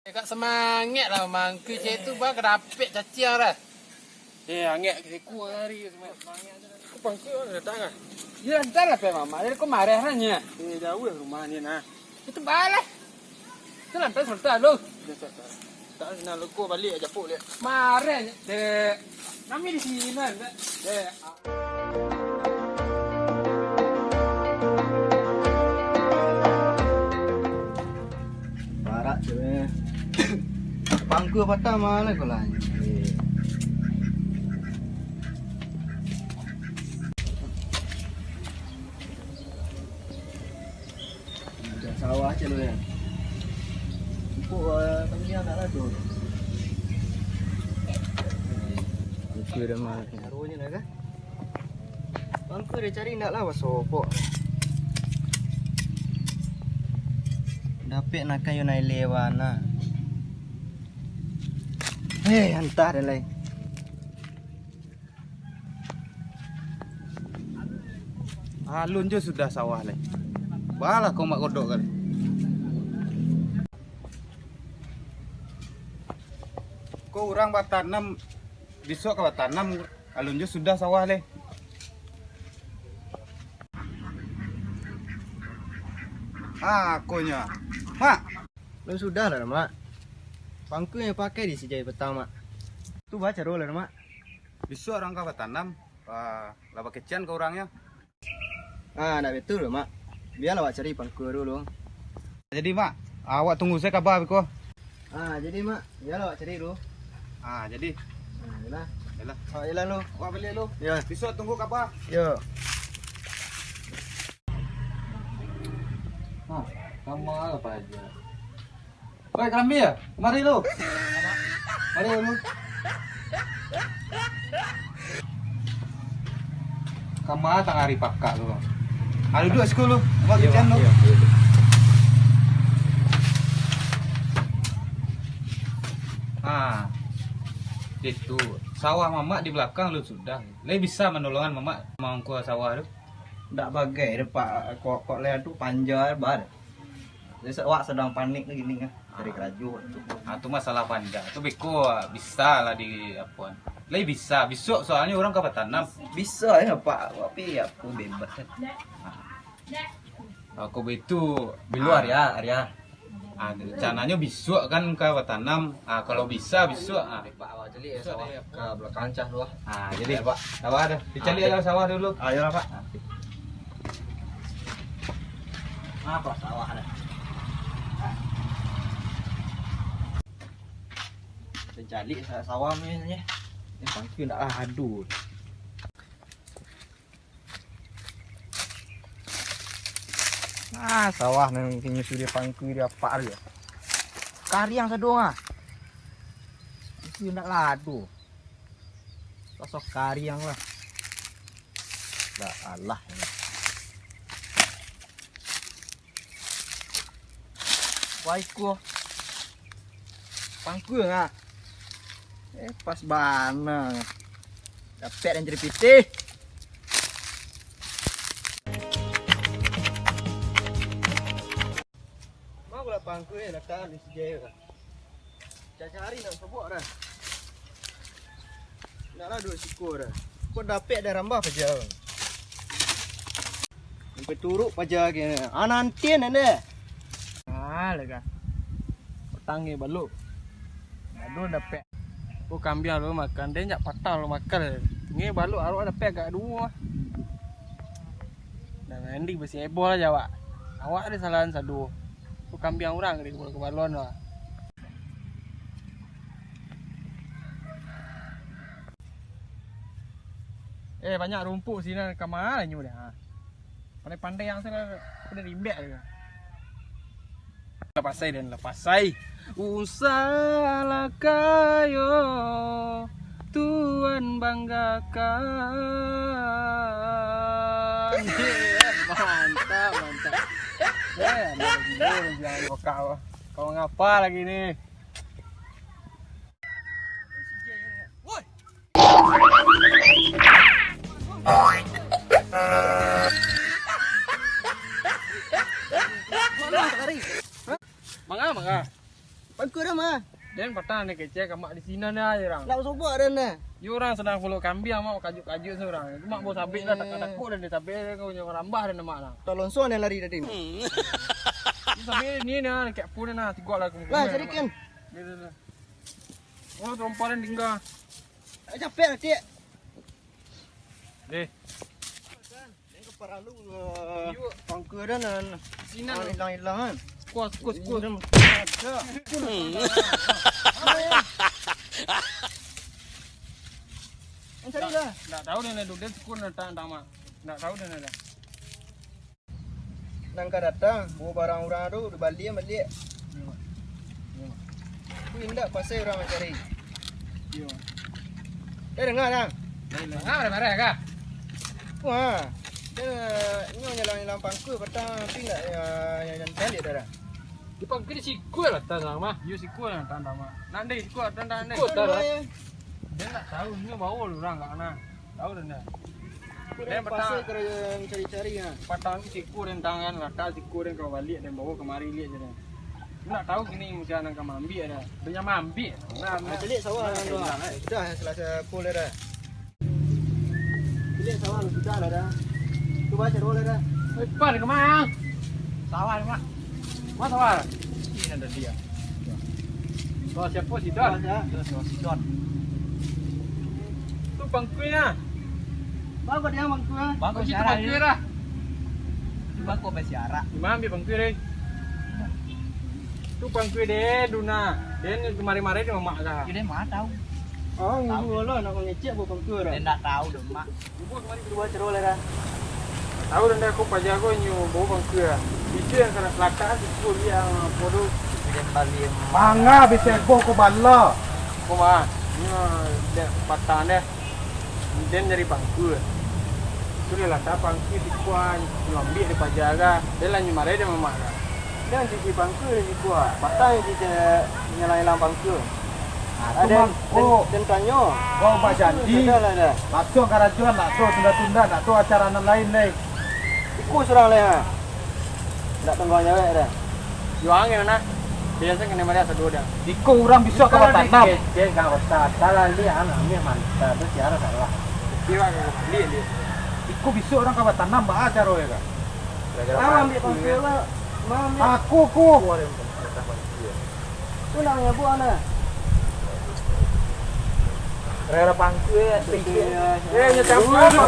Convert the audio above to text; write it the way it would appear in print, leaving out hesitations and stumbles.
Kak semangat lah mangku je tu bang kedapik cacing dah. Angkat aku hari semangat tu. Kau pangku datang ah. Ya entar lah pe mama. Jadi kau marah hanya. Jauh rumah ni nah. Itu balas. Tu lantai sultan lu. Tak nak lu balik aja puk dia. Marah de. Nami di sini kan. De. Barak cewek. Pangku patah mana kau lah? Ada sawah je lu ya. Empuk tengah nak lah tu. Pangku dah mah. Taruhnya nak kan? Pangku dia cari nak lah wasopok. Dapat nak kayu naik lewana. Hantar dah lain. Alun je sudah sawah lah. Balah kau mak kodok kan. Kau orang batanam besok ke batanam alun je sudah sawah leh. Akunya. Mak, Lu sudah lah mak. Pangku yang pakai di sejai pertama. Tu baca roller mak. besok orang ke batanam laba kecian ke orangnya. Nak betul mak. Biarlah awak cari pangku dulu. Jadi mak, awak tunggu saya kabar biko. Jadi mak, biarlah awak cari dulu. Jadi. Yalah. Yalah. Yalah lu. Awak balik lu. Ya. Besok tunggu kabar. Yo. Sama apa aja. Oi, Krambi ya? Mari lu. Mari lu. Kamu tang hari pakak lu. Ada duduk sekolah lu. Awak kecian lu. Itu sawah mama di belakang lu sudah. Le bisa menolongan mama mau ke sawah tu. Ndak bagai depak kok lihat tu panjang bar. Jadi awak sedang panik ni gini kan. Dari kerajaan tu. Tu masalah panjang. Tu beko bisa lah di apaan. Le bisa. Besok soalnya orang ke Batanam. Bisa ya pak, tapi aku bebas kan. Aku betul Di luar ya, Arya. Rencananya besok kan ke Batanam. Kalau bisa besok. Pak awak celi ya sawah ke belakang cah tu. Jadi Pak, sawah ada. Dicari aja sawah dulu. Ayolah pak. Apa sawah ada? Terjadi sawah ni. Ini pangku nak lah adu. Sawah ni kini sudah pangku dia apa dia? Kariang sedong Pangku nak ladu. Sosok kariang lah. Dah Allah. Waiku. Pangku pas bana. Dapat yang jadi pitih. Mau lah pangku letak di sejaya. Cari nak sebut dah. Naklah duduk syukur dah. Kau dapat dah rambah paja. Sampai turuk paja ke. Nanti nene. Lega. Petangnya baluk. Aduh dapat. Kau kambing lu makan dia nyak patah lu makan. Ni balu arwah dapat agak dua. Dan ending besi ebol aja awak. Awak ada salahan sadu. Kau kambing orang di ke balon lah. Banyak rumput sini ke mana nyu dah. Pandai-pandai yang sana udah rimbek juga. Lepasai dan lepasai. Usahalah kayo Tuhan banggakan. Mantap. Kau ngapa lagi nih? Mangga. Pangku dah mah. Dan patah ni kecil mak di sini ni aja orang. Nak sobok dah ni. You orang sedang follow kambing mak kajuk-kajuk seorang. Itu mak bos sabit dah takut dan dia sabit kau jangan rambah dan mak lah. Tolong suan yang lari tadi. Sabit ni na kayak pun na tiga lah. Lah carikan. Oh trompalan tinggal. Capek lah cik. Deh. Yang keparalu pangku dah nan. Sini hilang-hilang kan. Kuas. Cari dah. Tak tahu dia nak duduk sekun nak mak. Tak tahu dia nak. Nangka datang, bawa barang orang tu, balik. Aku indak pasal orang mencari. Yo. Dah dengar dah. Marah kah? Wah. Dia nyalang pangku petang pindah yang balik dah. Di pangku ni sikul lah tak sama. You sikul lah tak sama. Nanti sikul tak. Sikul dah. Dia tak tahu ni bawa orang kat mana. Tahu dah. Dia pasal kerja cari-cari ah. Patang sikul dan tangan lata sikul dan kau balik dan bawa kemari lihat je dah. Nak tahu kini mesti anak kamu ambil dah. Dia ambil. Nah, Celik sawah tu. Sudah selasa pul dah. Celik sawah sudah dah. Tu baca roll dah. Pan ke mana? Sawah mak. Mana sawah? Ini ada dia. Sawah siapa si Don? Si Don. Tu bangku na. Bangku dia bangku ah. Bangku siapa lah? Di bangku bersiarak. Di mana ambil bangku deh? Tu bangku deh Duna. Dia ni kemari-mari dia mak kah? Dia mah tahu. Oh, ngulu lah nak ngecek bu bangku dah. Dia tak tahu dah mak. Ibu kemari Tu baca roll dah. Tahu dan aku pajak aku nyu bawa bangku ah. Itu yang kena kelakar sikul yang bodoh. Dia balik. Manga bisa ko balla. Kau mah? Ni dia patah deh. Dia nyari bangku. Tu dia lah tak bangku dikuan. Ambil dia pajak kah? Dia lah nyumare dia mak kah? Dan cuci bangku ni kuat. Patah yang kita nyalang bangku. Ada dan tanya. Kau Pak janji. Dah. Langsung karajuan, langsung tunda-tunda, nak tu acara lain lagi. Ikut serang lah. Tak tunggu nyawek dah. Yo angin na. Biasa kena mari asa dua dah. Iko orang bisa ke Batanam. Dia kau tak salah dia anak ni mantap. Dia siara salah. Dia ke li. Iko bisa orang ke Batanam ba acara ya kan. Ambil bangku lah. Aku. Tu nak nyabu ana. Rela pangku ya. Eh, nyetam apa?